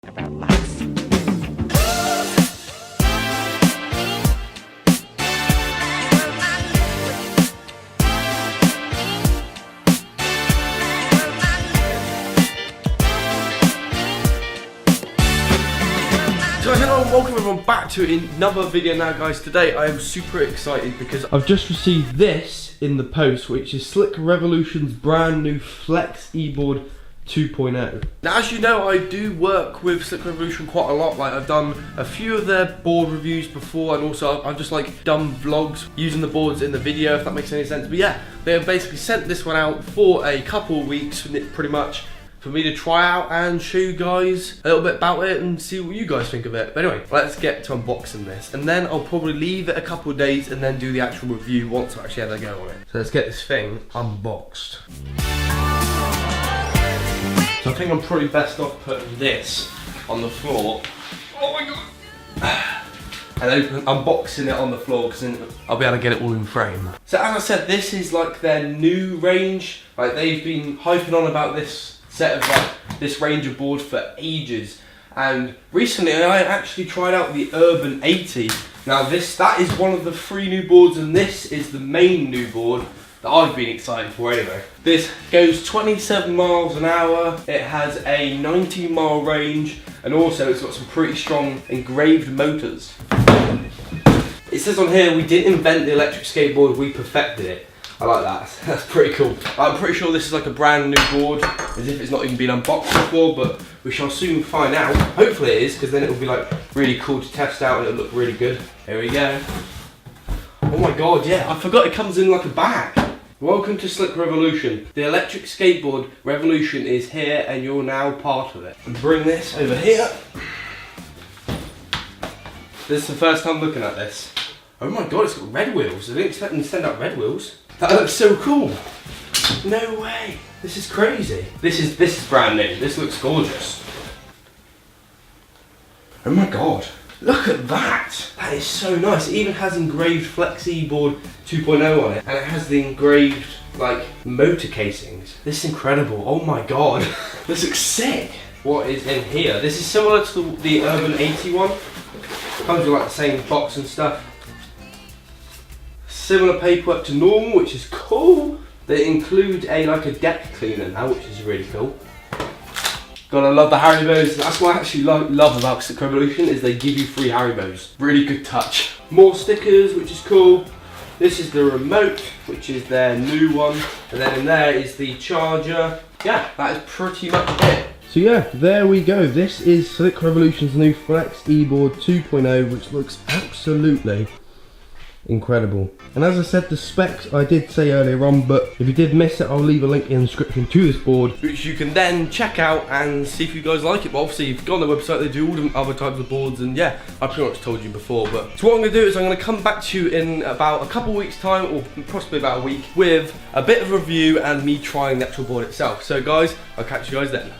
about life. So hello and welcome everyone back to another video now, guys. Today I am super excited because I've just received this in the post, which is Slick Revolution's brand new Flex eBoard 2.0. Now, as you know, I do work with Slick Revolution quite a lot. Like, I've done a few of their board reviews before, and also I've just like done vlogs using the boards in the video, if that makes any sense. But yeah, they have basically sent this one out for a couple of weeks, pretty much, for me to try out and show you guys a little bit about it and see what you guys think of it. But anyway, let's get to unboxing this, and then I'll probably leave it a couple of days and then do the actual review once I actually had a go on it. So let's get this thing unboxed. So I think I'm probably best off putting this on the floor. Oh my god! And unboxing it on the floor, because then I'll be able to get it all in frame. So as I said, this is like their new range. Like, they've been hyping on about this set of this range of boards for ages, and recently I actually tried out the Urban 80. Now that is one of the 3 new boards, and this is the main new board that I've been excited for anyway. This goes 27 miles an hour, it has a 19-mile range, and also it's got some pretty strong engraved motors. It says on here, we didn't invent the electric skateboard, we perfected it. I like that, that's pretty cool. I'm pretty sure this is like a brand new board, as if it's not even been unboxed before, but we shall soon find out. Hopefully it is, because then it'll be like really cool to test out and it'll look really good. Here we go. Oh my god, yeah, I forgot it comes in like a bag. Welcome to Slick Revolution. The electric skateboard revolution is here and you're now part of it. And bring this over here. This is the first time looking at this. Oh my god, it's got red wheels. I didn't expect them to send out red wheels. That looks so cool. No way. This is crazy. This is brand new. This looks gorgeous. Oh my god. Look at that. That is so nice. It even has engraved Flex eBoard 2.0 on it. And it has the engraved like motor casings. This is incredible. Oh my god. This looks sick. What is in here? This is similar to the Urban 80 one. Comes with like the same box and stuff. Similar paperwork to normal, which is cool. They include like a deck cleaner now, which is really cool. Gotta love the Haribos. That's what I actually love about Slick Revolution, is they give you free Haribos. Really good touch. More stickers, which is cool. This is the remote, which is their new one. And then in there is the charger. Yeah, that is pretty much it. So yeah, there we go. This is Slick Revolution's new Flex eBoard 2.0, which looks absolutely incredible. And as I said, the specs I did say earlier on, but if you did miss it, I'll leave a link in the description to this board, which you can then check out and see if you guys like it. But obviously, if you go on the website, they do all the other types of boards, and yeah, I pretty much told you before. But so what I'm going to do is I'm going to come back to you in about a couple of weeks time, or possibly about a week, with a bit of a review and me trying the actual board itself. So guys, I'll catch you guys then.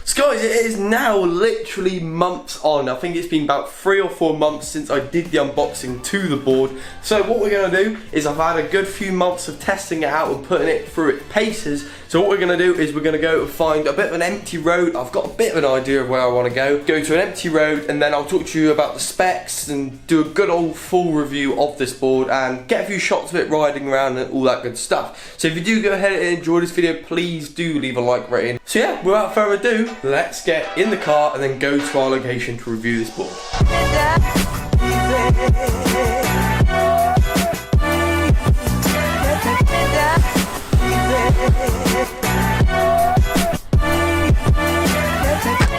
So guys, it is now literally months on. I think it's been about 3 or 4 months since I did the unboxing to the board. So what we're going to do is, I've had a good few months of testing it out and putting it through its paces. So what we're going to do is we're going to go find a bit of an empty road. I've got a bit of an idea of where I want to go. Go to an empty road, and then I'll talk to you about the specs and do a good old full review of this board and get a few shots of it riding around and all that good stuff. So if you do go ahead and enjoy this video, please do leave a like rating. So yeah, without further ado, let's get in the car and then go to our location to review this board.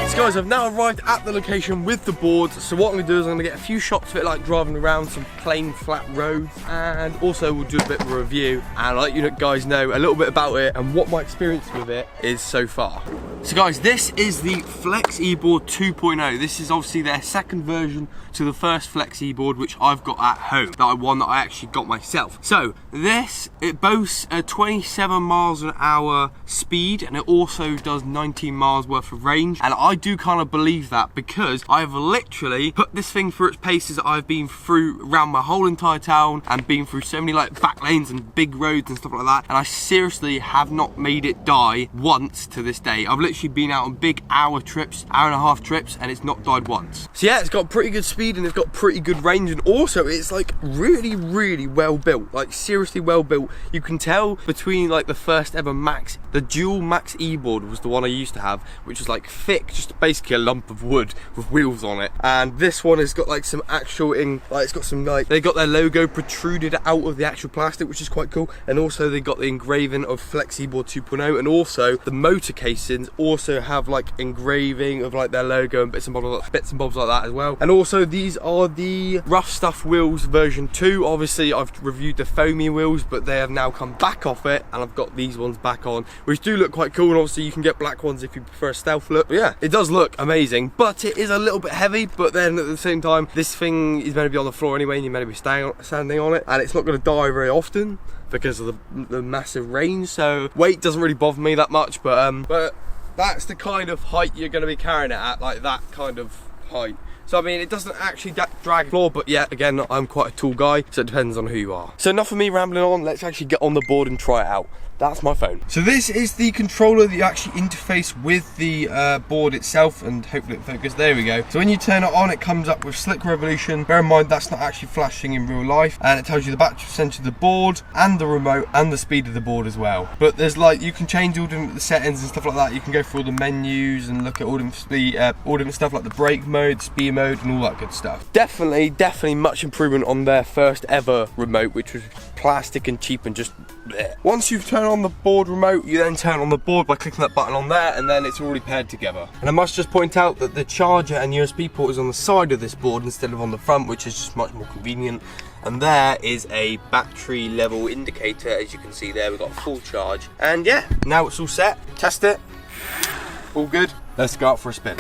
So guys, I've now arrived at the location with the board. So what I'm going to do is I'm going to get a few shots of it, like driving around some plain flat roads, and also we'll do a bit of a review and let you guys know a little bit about it and what my experience with it is so far. So guys, this is the Flex eBoard 2.0. This is obviously their second version to the first Flex eBoard, which I've got at home. That one that I actually got myself. So this, it boasts a 27 miles an hour speed, and it also does 19 miles worth of range. And I do kind of believe that, because I've literally put this thing through its paces. I've been through around my whole entire town and been through so many like back lanes and big roads and stuff like that, and I seriously have not made it die once to this day. I've literally been out on big hour trips, hour and a half trips, and it's not died once. So yeah, it's got pretty good speed and it's got pretty good range, and also it's like really, really well built, like seriously well built. You can tell between like the first ever Max, the dual Max E board was the one I used to have, which was like thick, just basically a lump of wood with wheels on it, and this one has got like some actual it's got some like, they got their logo protruded out of the actual plastic, which is quite cool, and also they got the engraving of Flexiboard 2.0, and also the motor casings also have like engraving of like their logo and bits and bobs like that as well. And also these are the Rough Stuff wheels version 2. Obviously I've reviewed the foamy wheels, but they have now come back off it, and I've got these ones back on, which do look quite cool, and obviously you can get black ones if you prefer a stealth look. But yeah, it does look amazing, but it is a little bit heavy. But then at the same time, this thing is meant to be on the floor anyway, and you're meant to be standing on it, and it's not going to die very often because of the massive range, so weight doesn't really bother me that much. But that's the kind of height you're going to be carrying it at, like that kind of height. So I mean, it doesn't actually drag the floor, but yeah, again, I'm quite a tall guy, so it depends on who you are. So enough of me rambling on, let's actually get on the board and try it out. That's my phone. So this is the controller that you actually interface with the board itself, and hopefully it focuses. There we go. So when you turn it on, it comes up with Slick Revolution. Bear in mind that's not actually flashing in real life, and it tells you the battery percentage of the board and the remote and the speed of the board as well. But there's like, you can change all the settings and stuff like that. You can go through all the menus and look at all different stuff like the brake mode, speed mode, and all that good stuff. Definitely much improvement on their first ever remote, which was plastic and cheap and just bleh. Once you've turned on the board remote, you then turn on the board by clicking that button on there, and then it's already paired together. And I must just point out that the charger and USB port is on the side of this board instead of on the front, which is just much more convenient. And there is a battery level indicator. As you can see there, we've got full charge. And yeah, now it's all set. Test it. All good. Let's go out for a spin.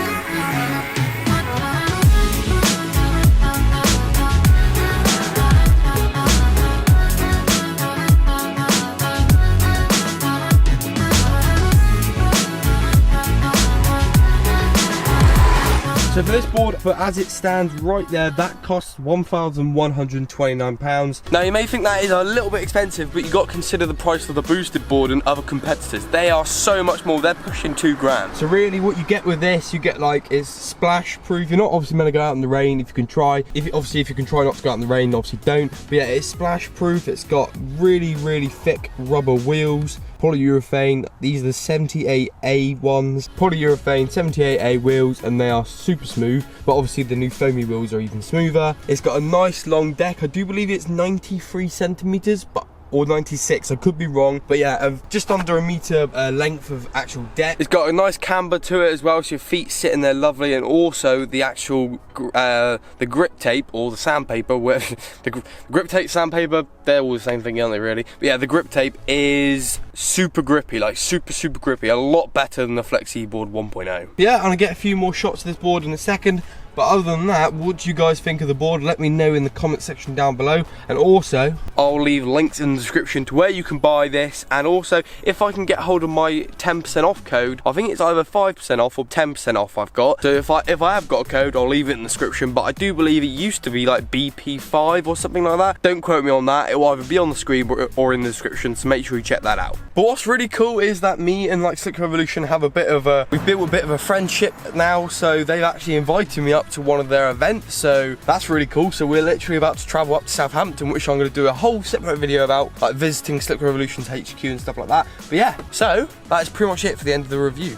So for this board, but as it stands right there, that costs £1,129. Now you may think that is a little bit expensive, but you got to consider the price of the boosted board and other competitors. They are so much more, they're pushing £2,000. So really what you get with this, you get like, is splash proof. You're not obviously meant to go out in the rain if you can try. If you can try not to go out in the rain, obviously don't. But yeah, it's splash proof. It's got really, really thick rubber wheels. Polyurethane, these are the 78A ones. Polyurethane 78A wheels, and they are super smooth, but obviously the new foamy wheels are even smoother. It's got a nice long deck. I do believe it's 93 centimeters, or 96, I could be wrong, but yeah, just under a meter length of actual deck. It's got a nice camber to it as well, so your feet sitting there lovely, and also the actual the grip tape or the sandpaper, the grip tape, sandpaper, they're all the same thing, aren't they really? But yeah, the grip tape is super grippy, like super grippy, a lot better than the Flexiboard 1.0. Yeah, I'm gonna get a few more shots of this board in a second. But other than that, what do you guys think of the board? Let me know in the comment section down below. And also, I'll leave links in the description to where you can buy this. And also, if I can get hold of my 10% off code, I think it's either 5% off or 10% off I've got. So if I have got a code, I'll leave it in the description. But I do believe it used to be like BP5 or something like that. Don't quote me on that. It will either be on the screen or in the description. So make sure you check that out. But what's really cool is that me and like Slick Revolution have we've built a bit of a friendship now. So they've actually invited me up to one of their events, so that's really cool. So we're literally about to travel up to Southampton, which I'm going to do a whole separate video about, like visiting Slick Revolution's HQ and stuff like that. But yeah, so that is pretty much it for the end of the review.